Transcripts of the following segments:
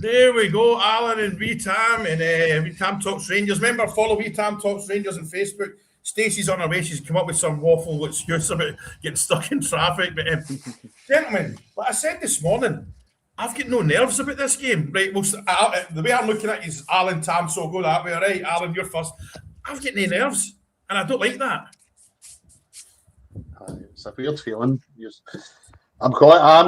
There we go, Alan and Tam, and Tam Talks Rangers. Remember, follow Tam Talks Rangers on Facebook. Stacey's on her way. She's come up with some waffle excuse about getting stuck in traffic. But gentlemen, like I said this morning, I've got no nerves about this game. Right, well, the way I'm looking at it is Alan, Tam, so go that way. All right, Alan, you're first. I've got no nerves, and I don't like that. It's a weird feeling. I'm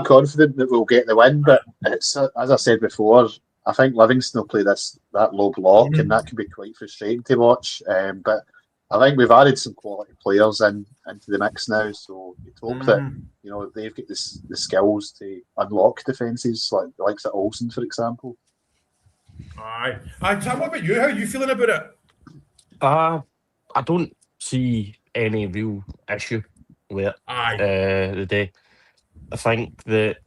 confident that we'll get the win, but it's as I said before, I think Livingston will play that low block, and that can be quite frustrating to watch. But I think we've added some quality players into the mix now, so you'd hope that they've got the skills to unlock defences like the likes of Olsen, for example. Aye. Tam, what about you? How are you feeling about it? I don't see any real issue with the day. I think that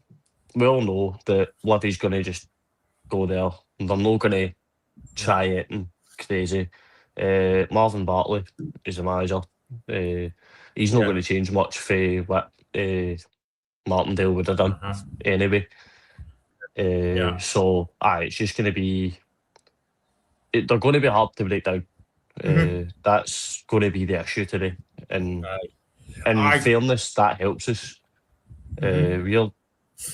we all know that Livy's going to just go there. They're not going to try it and crazy. Marvin Bartley is the manager. He's not going to change much for what Martindale would have done anyway. So, it's just going to be... They're going to be hard to break down. That's going to be the issue today. And in fairness, that helps us. We're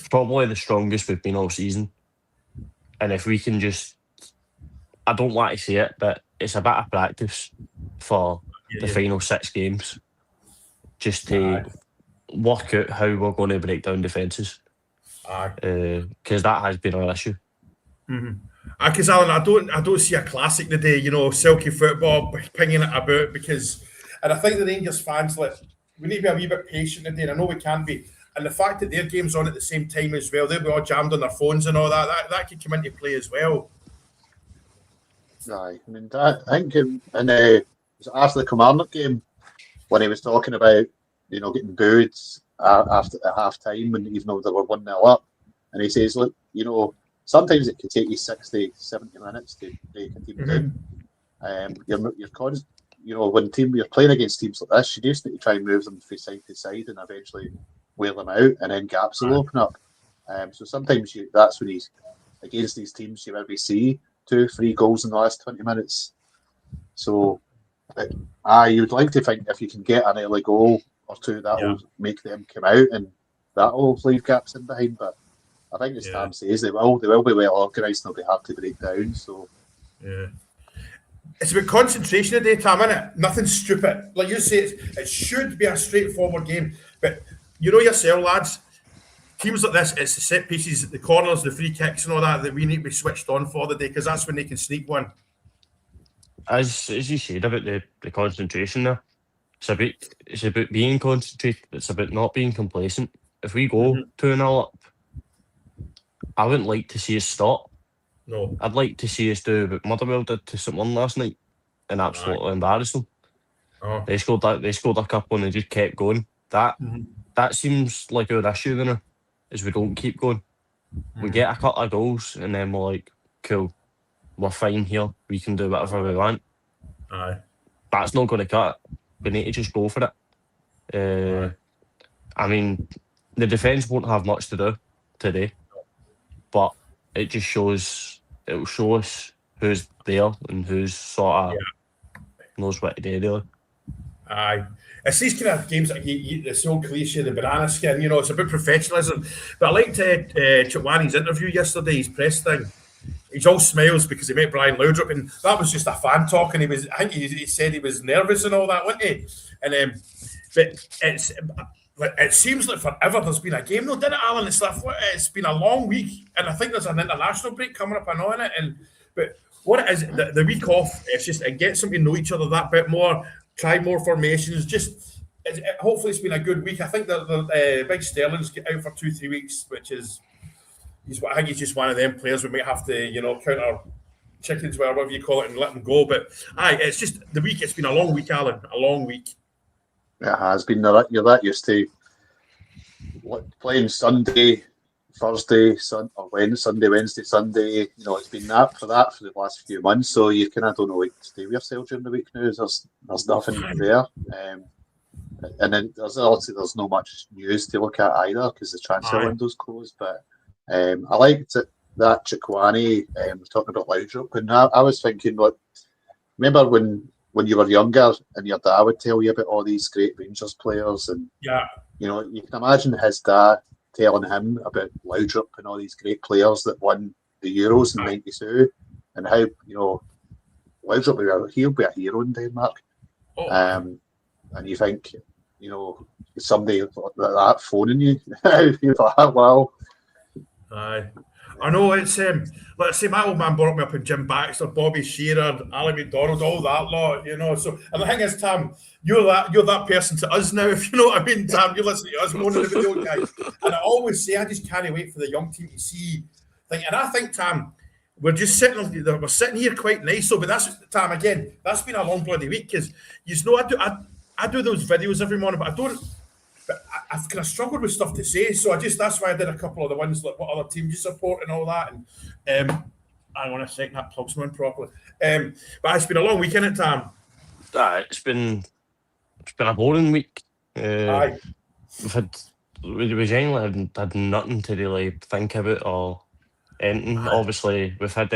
probably the strongest we've been all season, and if we can just, I don't want to say it, but it's a bit of practice for the final 6 games, just to work out how we're going to break down defences, because that has been our issue. Because Alan, I don't see a classic today, silky football pinging it about, and I think the Rangers fans, we need to be a wee bit patient today, and I know we can be. And the fact that their game's on at the same time as well, they'll be all jammed on their phones and all that could come into play as well. Aye, I mean, I think after the Kilmarnock game, when he was talking about, getting booed after at half time, and even though they were 1-0 up, and he says, look, sometimes it can take you 60, 70 minutes to break a team down. When you're playing against teams like this, you just need to try and move them from side to side and eventually wear them out, and then gaps will open up. So sometimes that's when he's against these teams, you maybe see 2-3 goals in the last 20 minutes. So you'd like to think if you can get an early goal or two, that will make them come out, and that will leave gaps in behind. But I think as Tam says, they will be well organised and they'll be hard to break down. So it's about concentration today, Tam, isn't it? Nothing stupid. Like you say, it should be a straightforward game. But you know yourself, lads, teams like this, it's the set pieces, the corners, the free kicks and all that we need to be switched on for the day, because that's when they can sneak one. As you said about the concentration there, it's about being concentrated. It's about not being complacent. If we go 2-0 up, I wouldn't like to see us stop. No. I'd like to see us do what Motherwell did to St Mirren last night and absolutely embarrass them. They scored a couple and they just kept going. That seems like our issue now, is we don't keep going. We get a couple of goals and then we're like, cool, we're fine here. We can do whatever we want. That's not going to cut it. We need to just go for it. I mean, the defence won't have much to do today, but it'll show us who's there and who's sort of knows what to do, really. Aye. It's these kind of games that it's so cliche, the banana skin, it's about professionalism. But I liked Chitwani's interview yesterday, his press thing. He's all smiles because he met Brian Laudrup, and that was just a fan talk, and I think he said he was nervous and all that, wasn't he? And but it seems like forever there's been a game, though, didn't it, Alan? It's been a long week, and I think there's an international break coming up and on it. But what it is, the week off, it's just it gets them to know each other that bit more, try more formations. Hopefully it's been a good week. I think that the Big Sterling's out for 2-3 weeks, which is I think he's just one of them players we might have to count our chickens, whatever you call it, and let them go. But it's just the week. It's been a long week, Alan. A long week. It has been. You're that used to playing Sunday, Thursday, Sunday, Wednesday, Sunday. It's been that for the last few months. So you kind of don't know what to do with yourself during the week now. There's nothing there, and then there's not much news to look at either because the transfer window's closed. But I liked it. that Chikwani was talking about Laudrup, and I was thinking, like, remember when you were younger and your dad would tell you about all these great Rangers players, and you can imagine his dad telling him about Laudrup and all these great players that won the Euros in '92, and how Laudrup he'll be a hero in Denmark. And you think, somebody like that phoning you, you're like, wow. Aye. I know it's let's say my old man brought me up in Jim Baxter, Bobby Shearer, Ali McDonald, all that lot, So, and the thing is, Tam, you're that person to us now, if you know what I mean, Tam. You listen to us moaning about the old guys, and I always say I just can't wait for the young team to see. And I think, Tam, we're sitting here quite nice. So, but that's Tam again. That's been a long bloody week because I do those videos every morning, but I don't. But I've kind of struggled with stuff to say, so that's why I did a couple of the ones like what other teams you support and all that. And I want to second that plugs man properly. But it's been a long weekend at Tam. It's been a boring week. Aye. We genuinely had nothing to really think about or anything. Aye. Obviously, we've had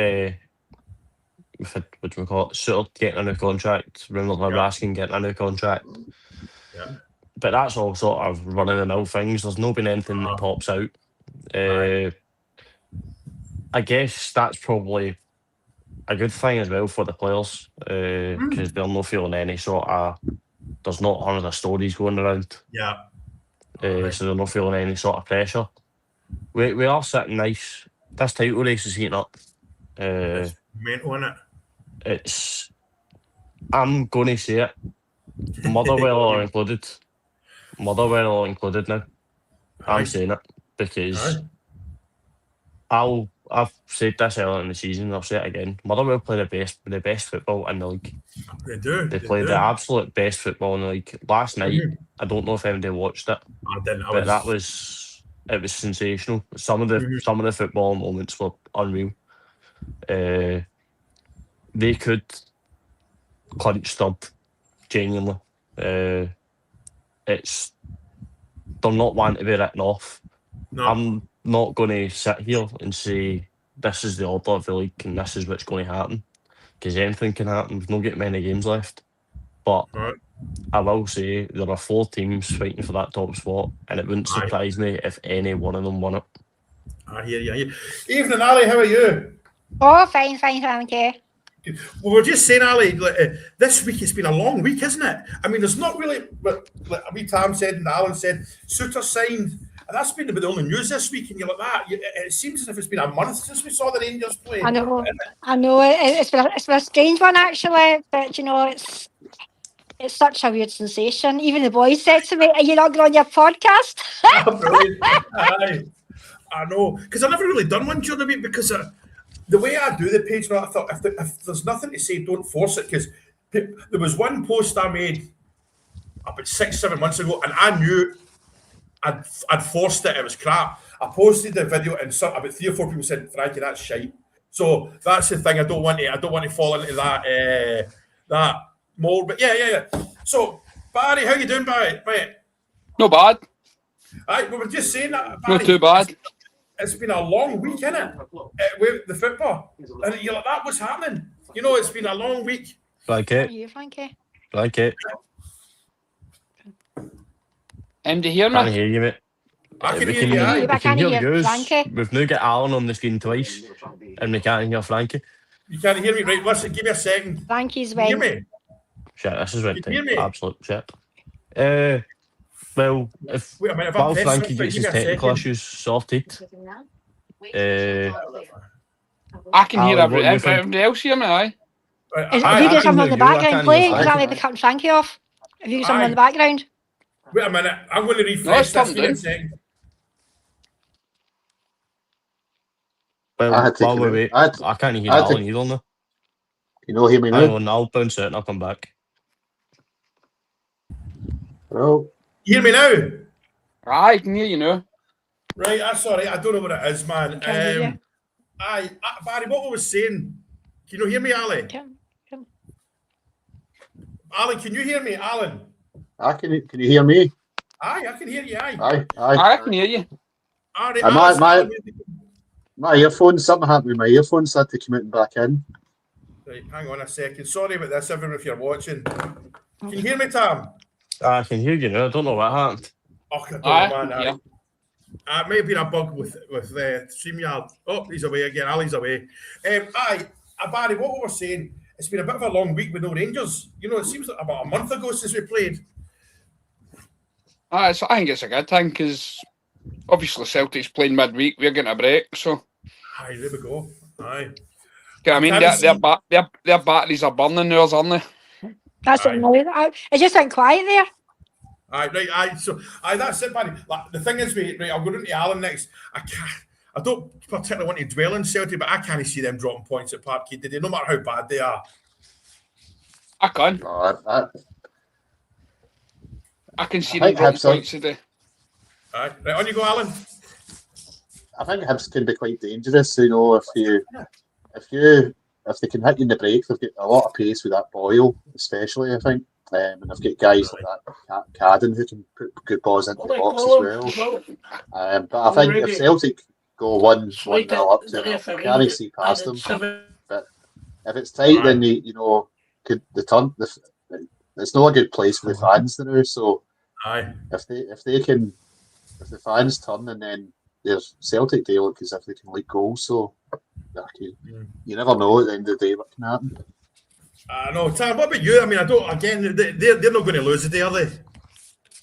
what do we call it? Suter getting a new contract. Ronald Raskin getting a new contract. Yeah. But that's all sort of run-of-the-mill things. There's not been anything that pops out. I guess that's probably a good thing as well for the players because they're not feeling any sort of... There's not 100 stories going around. Yeah. So they're not feeling any sort of pressure. We are sitting nice. This title race is heating up. It's mental, isn't it? I'm going to say it. Motherwell are included. Motherwell are included now. I'm saying it because I've said this earlier in the season. I'll say it again. Motherwell play the best football in the league. They do. They play the absolute best football in the league. Last night, I don't know if anybody watched it. I didn't. It was sensational. Some of the football moments were unreal. They could clinch third, genuinely. They're not wanting to be written off. No. I'm not going to sit here and say this is the order of the league and this is what's going to happen because anything can happen. We've not got many games left, but I will say there are 4 teams fighting for that top spot, and it wouldn't surprise me if any one of them won it. I hear you. Evening, Ali. How are you? Oh, fine, thank you. Well, we're just saying, Ali, this week has been a long week, isn't it? I mean, there's not really, but like Tam said and Alan said, Suter signed, and that's been the only news this week, and you're like that. It seems as if it's been a month since we saw the Rangers play. I know. It's been a strange one, actually, but, it's such a weird sensation. Even the boys said to me, are you not going on your podcast? Aye. I know, because I've never really done one during the week because the way I do the page now, I thought if there's nothing to say, don't force it, because there was one post I made about 6-7 months ago, and I knew I'd forced it. It was crap. I posted the video, and about 3 or 4 people said, "Frankie, that's shite." So that's the thing. I don't want to fall into that mold. But yeah. So Barry, how you doing, Barry? Right. Not bad. Right, we were just saying that. Barry, not too bad. It's been a long week, innit? With the football. And you're like, that was happening. It's been a long week. Frankie. Frankie. Do you hear me? I can hear you, mate. I can hear you. I can hear you, Frankie. We've now got Alan on the screen twice, and we can't hear Frankie. You can't hear me, right? Listen, give me a second. Frankie's Can you went. hear me? Shit, this is right. Can you hear me? Absolute shit. Well, while Frankie gets his technical issues sorted, I can hear everybody else hear me, aye? If you get someone in the background playing, because that maybe cut Frankie off. If you get someone in the background. Wait a minute, I'm going to refresh this for a second. Well, while we wait, I can't hear Alan either now. You know, hear me now? Hang on, I'll bounce out and I'll come back. Hello? Hear me now? Aye, I can hear you now. Right, that's all right. I don't know what it is, man. Barry, what I was saying. Can you hear me, Ali? Ali, can you hear me, Alan? Can you hear me? Aye, I can hear you. Aye. I can hear you. All right, My earphones, something happened with my earphones, so I had to come out and back in. Right, hang on a second. Sorry about this, everyone, if you're watching. Can you hear me, Tom? I can hear you now. I don't know what happened. Oh, I don't Aye, know, man. yeah. It may have been a bug with StreamYard. Oh, he's away again. Ali's away. Barry, what we were saying, it's been a bit of a long week with no Rangers. You know, it seems like about a month ago since we played. I think it's a good thing because obviously Celtic's playing midweek. We're getting a break, so. Aye, there we go. Aye. I mean, their batteries are burning now, aren't they? That's it. It just went quiet there. Aye, right, that's it, Barry. Like, the thing is, right, I'll go into Alan next. I don't particularly want to dwell on Celtic, but I can't see them dropping points at Parkhead today, no matter how bad they are. I can. I can see them dropping points today. Aye, right, on you go, Alan. I think Hibs can be quite dangerous, you know, if they can hit you in the break. They've got a lot of pace with that Boyle, especially, I think. And they've got guys like that Cadden who can put good balls into the box as well. But I think if Celtic go 1-0 up to them, I can't see past them. But if it's tight, then could the turn. It's not a good place for the fans now. So if the fans turn, and then there's Celtic, they look as if they can leak goals. So you never know at the end of the day what can happen. No, Tom, what about you? I mean, they're not going to lose today, are they?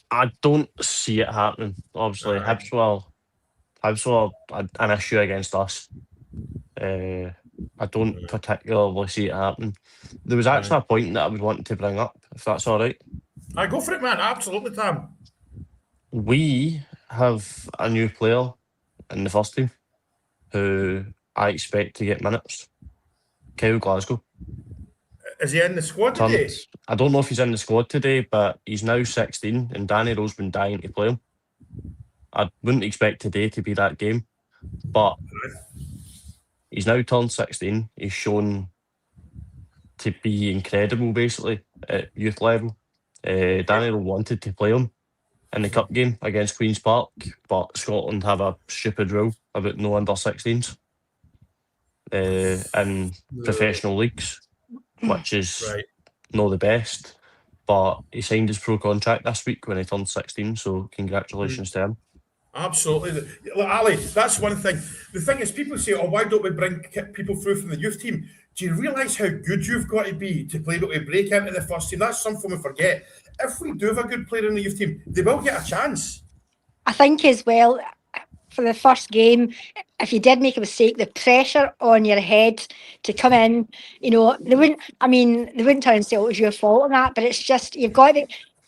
I don't see it happening. Obviously, Hibs were an issue against us. I don't particularly see it happening. There was actually a point that I was wanting to bring up, if that's all right. I go for it, man. Absolutely, Tom. We have a new player in the first team who I expect to get minutes. Kyle Glasgow. Is he in the squad today? I don't know if he's in the squad today, but he's now 16 and Danny Rowe's been dying to play him. I wouldn't expect today to be that game, but he's now turned 16. He's shown to be incredible, basically, at youth level. Danny Rowe wanted to play him in the cup game against Queen's Park, but Scotland have a stupid rule about no under 16s in professional leagues, which is not the best. But he signed his pro contract this week when he turned 16, so congratulations to him. Absolutely. Look, Ali, that's one thing. The thing is, people say, oh, why don't we bring people through from the youth team? Do you realise how good you've got to be to play able to break into the first team? That's something we forget. If we do have a good player in the youth team, they will get a chance. I think as well, for the first game, if you did make a mistake, the pressure on your head to come in, they wouldn't turn and say, oh, it was your fault and that, but it's just, you've got to,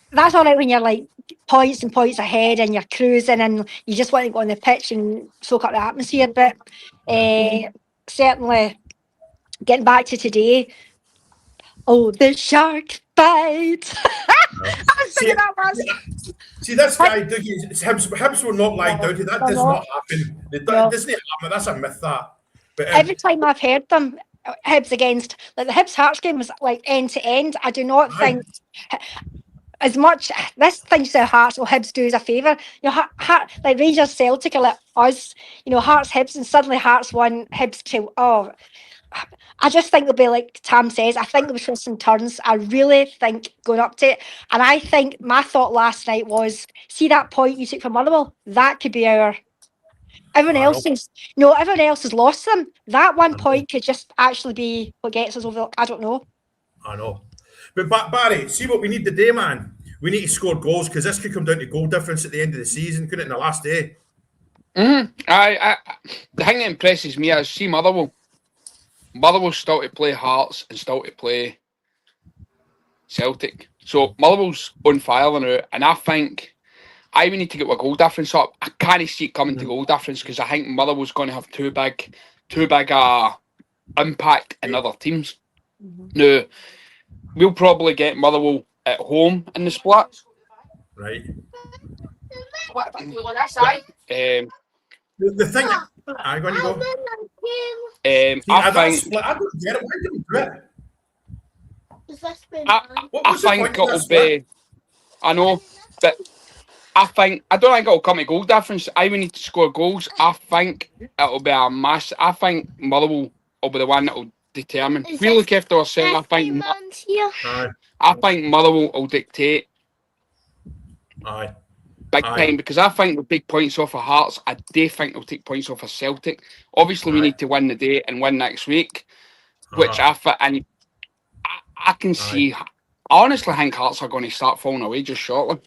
that's all right when you're like points and points ahead and you're cruising and you just want to go on the pitch and soak up the atmosphere, but certainly getting back to today, the shark bite. See, this guy, Hibs will not lie down to that. Does not happen. It doesn't happen. That's a myth, that. But, every time I've heard them, Hibs against, like the Hibs Hearts game was like end to end. I do not think as much this thing to Hearts or Hibs do us a favour. Like Rangers Celtic are like us, Hearts Hibs, and suddenly Hearts won, Hibs 2. I just think they'll be like Tam says. I think there'll be twists and turns. I really think going up to it. And I think my thought last night was, see that point you took from Motherwell? That could be our. Everyone else has lost them. That 1 point could just actually be what gets us over. I don't know. I know. But Barry, see what we need today, man. We need to score goals because this could come down to goal difference at the end of the season, couldn't it, in the last day? The thing that impresses me is, see Motherwell. Motherwell's still to play Hearts and still to play Celtic. So Motherwell's on fire now, and I think we need to get our goal difference up. I can't see it coming to goal difference because I think Motherwell's going to have too big impact in other teams. Now, we'll probably get Motherwell at home in the split. Right. What about you on that side? The thing, I'm going to go. I think I don't get it. Why did we do it? I think it'll be. I know, but I don't think it'll come to goal difference. I will need to score goals. I think it'll be a mass. I think Motherwell will be the one that will determine. If we look after ourselves, I think Motherwell will dictate. Aye. Big time, because I think we'll take points off of Hearts. I do think they'll take points off of Celtic. Obviously, we need to win the day and win next week, which I can see. I honestly think Hearts are going to start falling away just shortly.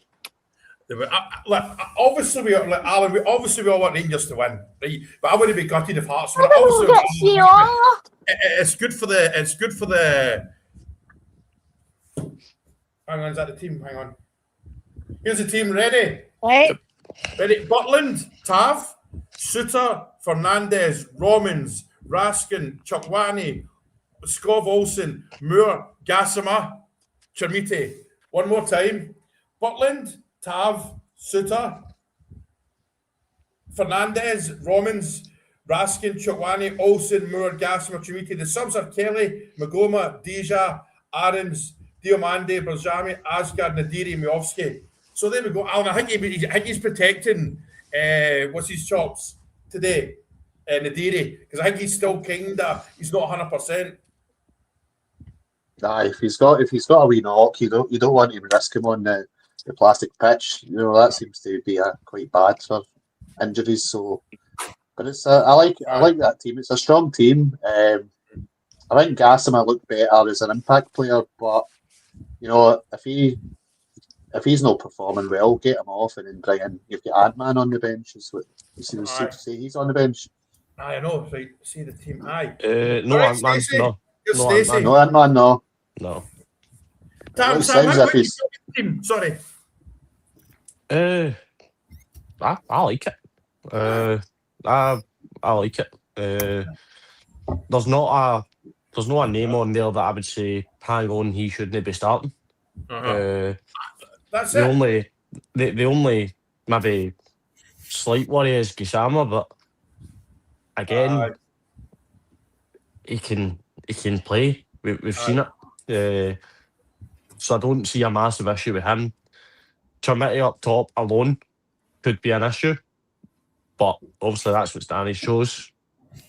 Obviously, Alan. We all want Rangers to win, right? But I wouldn't be gutted if Hearts win. It's good for the. It's good for the. Hang on, is that the team? Hang on. Here's the team ready. Right. Ready. Butland, Tav, Suter, Fernandez, Romans, Raskin, Chukwani, Skov Olsen, Moore, Gassama, Chermite. One more time. Butland, Tav, Suter, Fernandez, Romans, Raskin, Chukwani, Olsen, Moore, Gassama, Chermite. The subs are Kelly, Magoma, Deja, Arons, Diomande, Berjami, Asgard, Nadiri, Miovski. So there we go, Alan. I think he's protecting what's his chops today, Nadiri, because I think he's still he's not 100%. Nah, if he's got a wee knock, you don't want to risk him on the plastic pitch. You know, that seems to be quite bad for injuries. So, but it's I like that team. It's a strong team. I think Gassama looked better as an impact player, but you know, if he's not performing well, get him off and then bring in. You've got Ant-Man on the bench. Is what you say he's on the bench. I know. Right, see the team. Aye. No Ant-Man. No Stacey. No Ant-Man. No. Sam, how about your team? Sorry. I like it. I like it. There's not a name on there that I would say, hang on, he shouldn't be starting. That's the it. The only maybe slight worry is Gassama, but again, he can play. We've seen it. So I don't see a massive issue with him. Chermite up top alone could be an issue, but obviously that's what Stanley shows.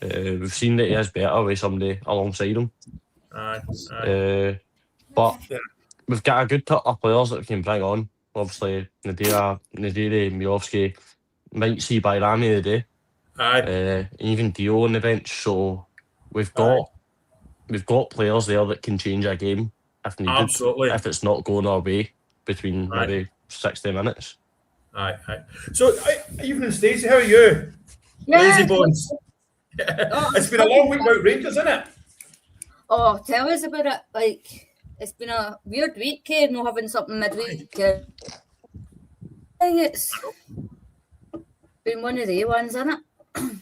We've seen that he is better with somebody alongside him. But we've got a good top of players that we can bring on. Obviously, Nadiri, Miovski, might see Bayrami today. Even Dio on the bench. So we've got players there that can change a game if needed. Absolutely. If it's not going our way between maybe 60 minutes. Aye. So, evening, Stacey. How are you? Lazy bones. It's been a long week without Rangers, isn't it? Oh, tell us about it. Like, it's been a weird week, not having something midweek. I think it's been one of the ones, isn't it?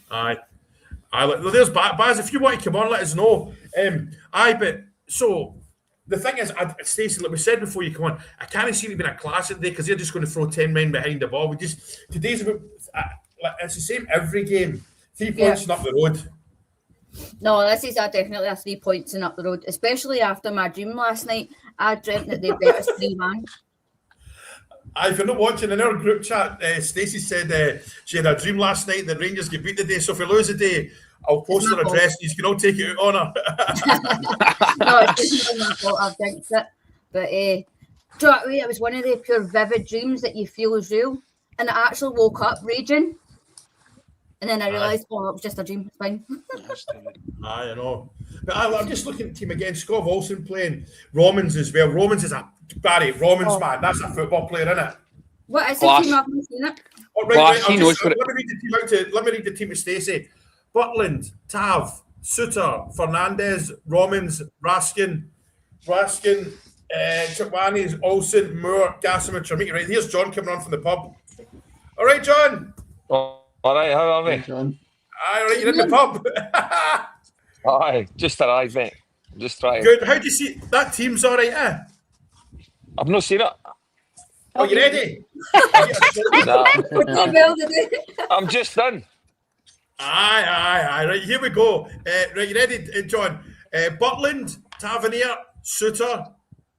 Aye. Well, there's Baz. If you want to come on, let us know. But so the thing is, Stacey, like we said before you come on, I can't see it being a classic day because they're just going to throw 10 men behind the ball. Today's about it's the same every game. 3 points and up the road. No, this is definitely a 3 points and up the road, especially after my dream last night. I dreamt that they bet us 3-1. If you're not watching in our group chat, Stacey said she had a dream last night that Rangers get beat today. So if we lose today, I'll post her address and you can all take it out on her. No, it's just my fault. I've jinxed it. But it was one of the pure vivid dreams that you feel is real. And I actually woke up raging. And then I realised, it was just a dream. It's fine. I know. But I'm just looking at the team again. Skov Olsen playing. Romans as well. Romans is man. That's a football player, isn't it? What is the team? I've not seen it. Oh, right. Let me read the team to Stacey. Butland, Tav, Suter, Fernandez, Romans, Raskin, Chukwani, Olsen, Moore, Gassama, Chermite. Right, here's John coming on from the pub. All right, John. All right, how are we? John. All right, you're in the pub. Aye, just arrived, mate. Just trying. Good. How do you see that team's all right, eh? I've not seen it. Oh, you ready? Nah, Well, I'm just done. Aye. Right, here we go. Right, you ready, John? Butland, Tavernier, Suter,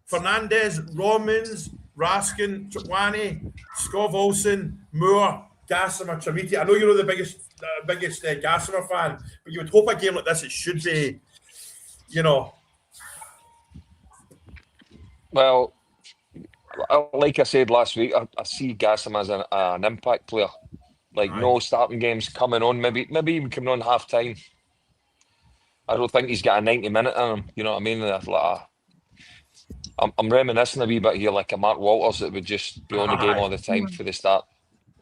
Fernandez, Romans, Raskin, Chupwani, Scott Olsen, Moore, Gossamer, Trimiti. I know you're the biggest Gossamer fan, but you would hope a game like this, it should be, you know. Well, like I said last week, I see Gassam as an impact player. Like, no starting games coming on, maybe even coming on half time. I don't think he's got a 90-minute in him. You know what I mean? I'm reminiscing a wee bit here, like a Mark Walters that would just be on the game all the time for the start.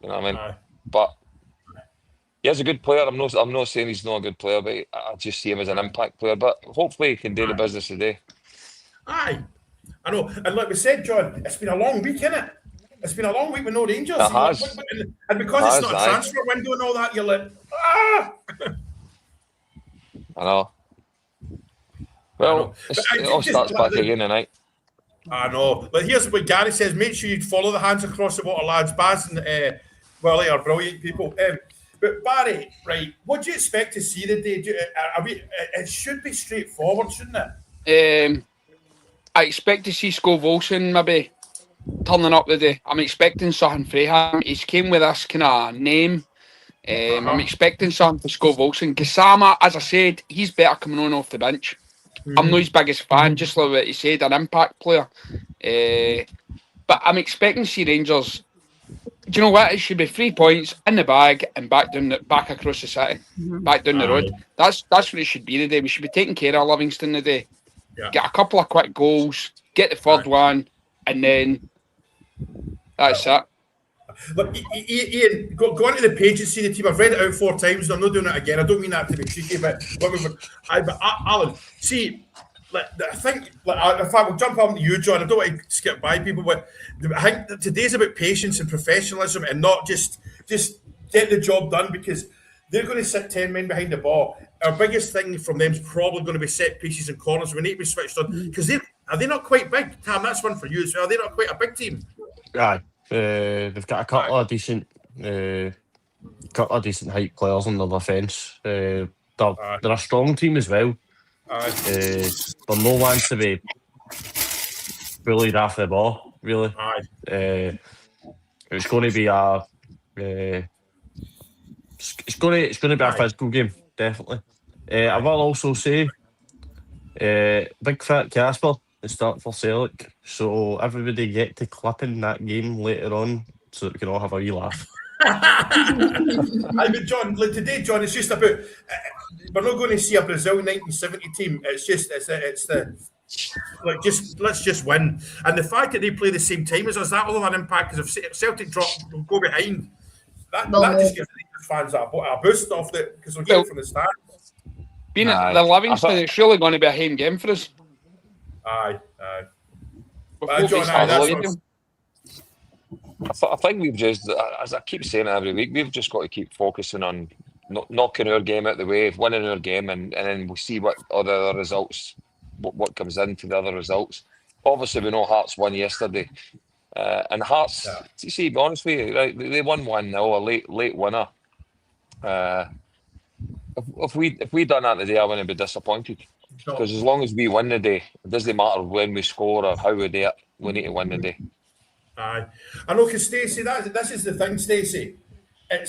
You know what I mean? But he's a good player. I'm not saying he's not a good player, but I just see him as an impact player. But hopefully he can do the business today. Aye, I know. And like we said, John, it's been a long week, innit? It's been a long week with no Rangers. It has. And because it's not a transfer window and all that, you're like, I know. Well, it all starts back again tonight. I know. But here's what Gary says. Make sure you follow the Hands Across the Water lads. Baz and Willie are brilliant people. But Barry, right, what do you expect to see today? It should be straightforward, shouldn't it? I expect to see Scott Olsen maybe turning up today. I'm expecting something for him. He's came with this kind of name. I'm expecting something for Scott Olsen. Gassama, as I said, he's better coming on off the bench. I'm not his biggest fan, just like what he said, an impact player. But I'm expecting to see Rangers. Do you know what? It should be 3 points in the bag and back across the city, back down the road. That's what it should be today. We should be taking care of Livingston today. Yeah. Get a couple of quick goals, get the third one, and then that's it. Look, Ian, go onto the page and see the team. I've read it out 4 times, and I'm not doing it again. I don't mean that to be cheeky, but Alan, see, I think, in fact, we'll jump on to you, John. I don't want to skip by people, but I think today's about patience and professionalism and not just get the job done, because they're going to sit 10 men behind the ball. Our biggest thing from them is probably going to be set pieces and corners. We need to be switched on, because are they not quite big? Tam, that's one for you as well. Are they not quite a big team? Aye. They've got a couple of decent height players on the defence. They're a strong team as well. They're no one to be bullied off the ball, really. It's going to be it's going to be a physical game, definitely. I will also say, Big Fat Casper is starting for Celtic, so everybody get to clipping that game later on so that we can all have a wee laugh. But John, like today, John, it's just about we're not going to see a Brazil 1970 team. It's the like let's just win. And the fact that they play the same time as us, that will have an impact, because if Celtic go behind, that just gives the fans a boost off it, because we'll get it from the start. Being at the Livingston, it's surely going to be a home game for us. Aye. John, I think we've just, as I keep saying every week, we've just got to keep focusing on knocking our game out the way, winning our game, and then we'll see what other results, what comes into the other results. Obviously, we know Hearts won yesterday, and Hearts, you see, honestly, right, they won 1-0, a late winner. If we done that today, I wouldn't be disappointed. Because as long as we win the day, it doesn't matter when we score or how we do it. We need to win the day. Aye, I know, because Stacey, this is the thing, Stacey. I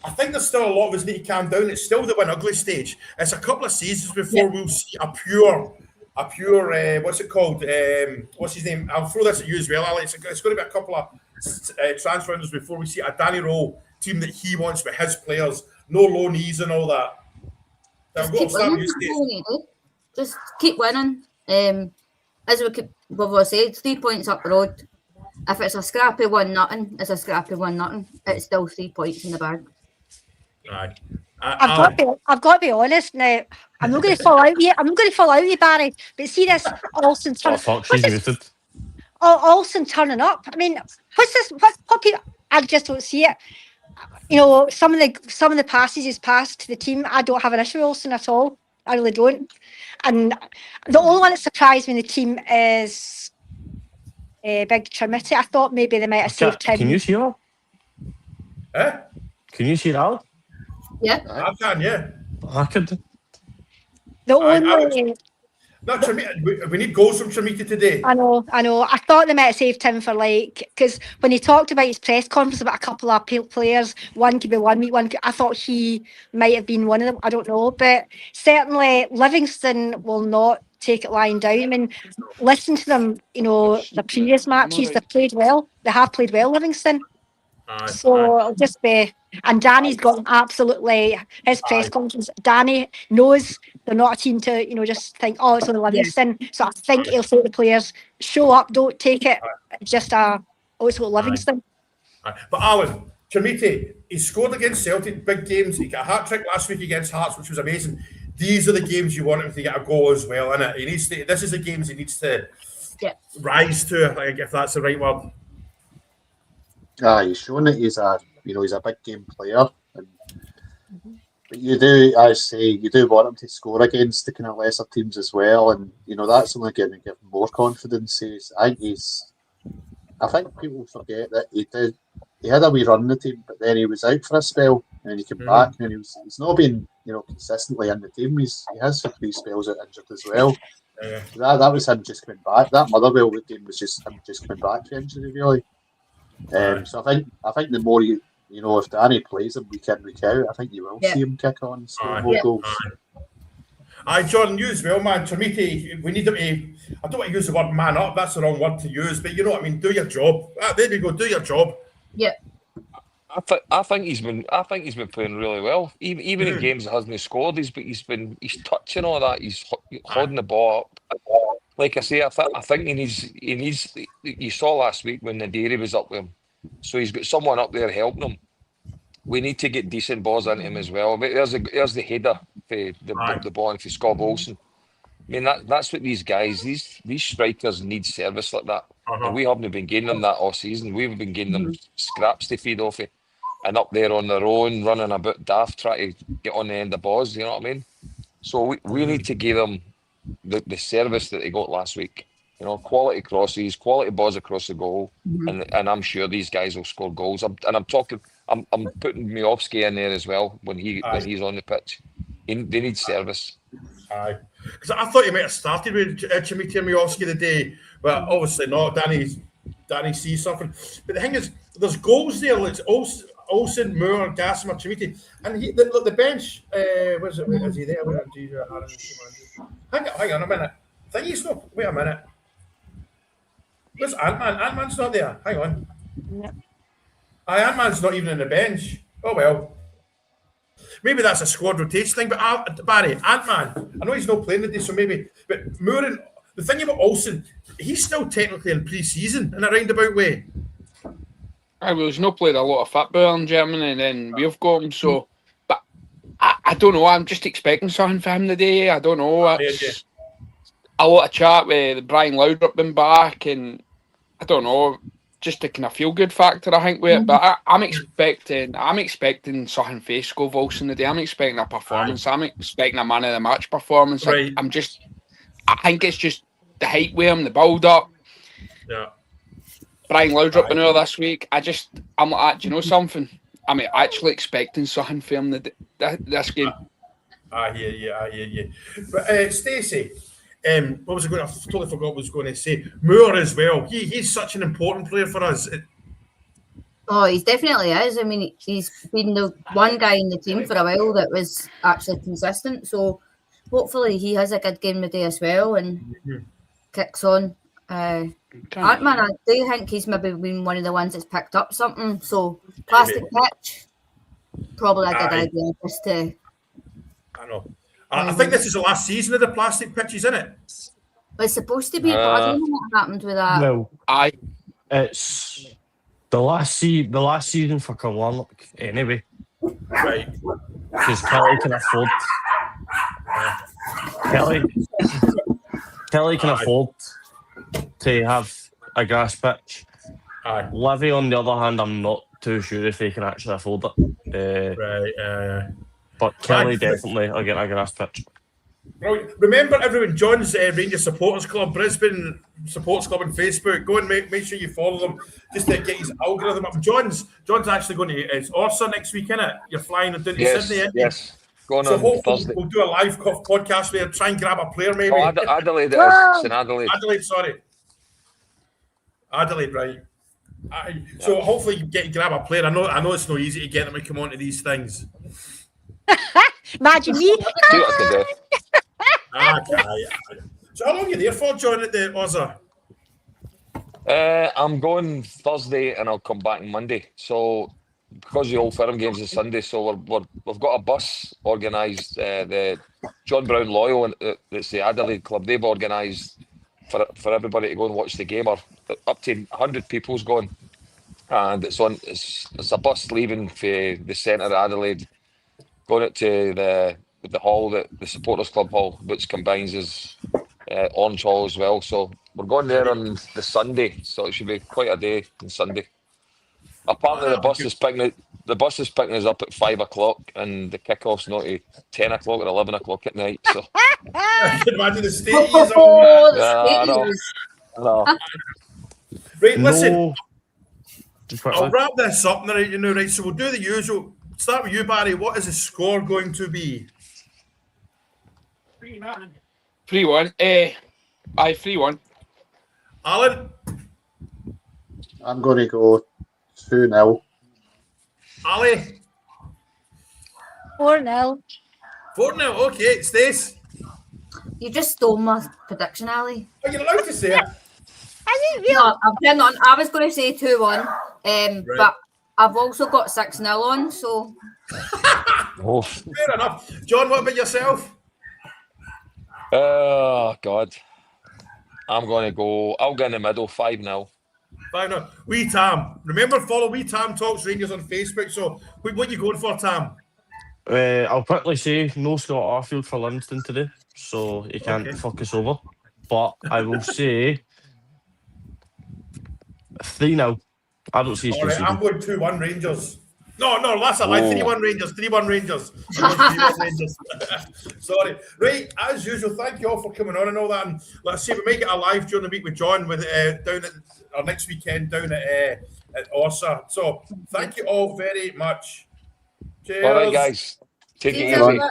think there's still a lot of us need to calm down. It's still the win ugly stage. It's a couple of seasons before we'll see a pure what's it called? What's his name? I'll throw this at you as well, Alex. It's going to be a couple of transfer windows before we see a Danny Rowe team that he wants with his players. No low knees and all that. Just keep winning. As we've said, 3 points up the road. If it's a scrappy 1-0, it's a scrappy 1-0. It's still 3 points in the bag. Right. I've got to be honest now. I'm not going to fall out yet. I'm not going to fall out with Barry. But see this Olsen turning. Olsen turning up. I mean, what's this? What people? I just don't see it. You know, some of the passes he's passed to the team, I don't have an issue with Olsen at all. I really don't. And the only one that surprised me in the team is Big Trimity. I thought maybe they might have saved him. Can you see that? Can you see that? Yeah. I can, yeah. I could. No, we need goals from Trimiti today. I know. I thought they might have saved him for because when he talked about his press conference about a couple of players, one could be 1 week, I thought he might have been one of them. I don't know, but certainly Livingston will not take it lying down. I mean, listen to them. The previous matches they've played well. They have played well, Livingston. So it'll just be. And Danny's got absolutely his press conference. Danny knows they're not a team to, just think, oh, it's only Livingston. So I think he'll say to the players, show up, don't take it. Just it's Livingston. But Alan, Trimiti, he scored against Celtic, big games. He got a hat-trick last week against Hearts, which was amazing. These are the games you want him to get a goal as well, innit? This is the games he needs to rise to, if that's the right word. He's shown that he's a big game player, but you do want him to score against the kind of lesser teams as well, and that's only going to give him more confidence. I think people forget that he had a wee run in the team, but then he was out for a spell, and then he came back, and he's not been consistently in the team. He has had 3 spells out injured as well. That was him just coming back. That Motherwell game was just him just coming back from injury, really. So I think the more if Danny plays him week in, week out, I think you will see him kick on and score more goals. John, you as well, man. Trimiti, we need him to. I don't want to use the word man up. That's the wrong word to use, but you know what I mean. Do your job. There we go. Do your job. Yeah. I think he's been playing really well. Even in games that hasn't scored, he's touching all that. He's holding the ball up. Like I say, I think he needs. You saw last week when the Dairy was up with him, so he's got someone up there helping him. We need to get decent balls into him as well. But there's the header for the ball and for Scott Olsen. I mean that's what these guys, these strikers need service like that. And we haven't been getting them that all season. We've been getting them scraps to feed off it, and up there on their own, running a bit daft, trying to get on the end of balls. You know what I mean? So we need to give them the service that they got last week. Quality crosses, quality balls across the goal, and I'm sure these guys will score goals. I'm putting Miovski in there as well when he's on the pitch. They need service. Aye, because I thought you might have started with Trimiti and Miovski today, but obviously not. Danny sees something. But the thing is, there's goals there. It's Olsen, Moore, Gassama, Trimiti, and the bench. Where's it? Is he there? Hang on a minute. I think he's not. Wait a minute. Where's Ant-Man? Ant-Man's not there. Hang on. Yep. Ant-Man's not even on the bench. Oh well. Maybe that's a squad rotation thing. But Barry, Ant-Man, I know he's not playing today, so maybe. But Moore and the thing about Olsen, he's still technically in pre-season in a roundabout way. He's not played a lot of football in Germany, and then we've got him. So, but I don't know. I'm just expecting something for him today. I don't know. It's a lot of chat with Brian Laudrup being back, and I don't know. Just a kind of feel good factor, I think, with it. But I'm expecting something for Scott Olsen today. I'm expecting a performance. I'm expecting a man of the match performance. Right. I think it's just the hype with him, the build up. Yeah. Brian Laudrup in there this week. I'm like, do you know something? I'm actually expecting something for him this game. I hear you. But Stacey, what was I going to? I totally forgot what I was going to say. Moore as well. He's such an important player for us. Oh, he definitely is. I mean, he's been the one guy in the team for a while that was actually consistent. So hopefully he has a good game today as well and kicks on. Ant-Man, I do think he's maybe been one of the ones that's picked up something. So plastic pitch, probably a good idea just to. I know. I think this is the last season of the plastic pitches, isn't it? It's supposed to be, but I don't know what happened with that. Well, it's the last season for Kilmarnock anyway. Right. Because Kelly can afford. Kelly can afford to have a grass pitch. Aye. Livy, on the other hand, I'm not too sure if they can actually afford it. Right. But Kelly definitely are getting a grass pitch. Right. Remember, everyone, John's Rangers Supporters Club, Brisbane Supporters Club on Facebook. Go and make sure you follow them just to get his algorithm up. John's actually going to it's Orsa next week, isn't it? You're flying down to Sydney, isn't Yes. Going So on hopefully Thursday. we'll do a live podcast there, try and grab a player maybe. Oh, Adelaide it is. It's in Adelaide. Adelaide, sorry. Adelaide, right. So hopefully you get grab a player. I know it's not easy to get them to come on to these things. Imagine me. See what I can do. So how long are you there for, John, at the Ozza? I'm going Thursday and I'll come back Monday. So because the Old Firm games is Sunday, so we've got a bus organised. The John Brown Loyal and it's the Adelaide Club. They've organised for everybody to go and watch the game. Or up to 100 people's going, and it's a bus leaving for the centre of Adelaide, going out to the hall, the Supporters Club Hall, which combines as Orange Hall as well. So we're going there on the Sunday, so it should be quite a day on Sunday. Apparently the bus is picking us up at 5 o'clock, and the kickoff's not at 10 o'clock or 11 o'clock at night. So I can imagine the state he is on that. I know. Right, listen, Just I'll quickly. wrap this up now, right? So we'll do the usual. Start with you, Barry. What is the score going to be? 3-1. 3-1. Alan? I'm going to go 2-0. Ali? 4-0. 4-0, okay. Stace? You just stole my prediction, Ali. Are you allowed to say it? I didn't No, realize. I'm putting on. I was going to say 2-1, but I've also got 6-0 on, so Oh. Fair enough. John, what about yourself? Oh God. I'll go in the middle, 5-0. 5-0. Wee Tam. Remember, follow Wee Tam Talks Rangers on Facebook. So what are you going for, Tam? I'll quickly say no Scott Arfield for Livingston today, so he can't fuck us over. But I will say 3-0. I don't see us All right, I'm conceding. going 2-1 Rangers. No, that's a lie. 3-1 Rangers. 3-1 Rangers. I'm going 3-1 Rangers. Sorry. Right, as usual, thank you all for coming on and all that. And let's see if we make it a live during the week with John with down at our next weekend down at Orsa. So thank you all very much. Cheers. All right, guys. Take See it you easy. later.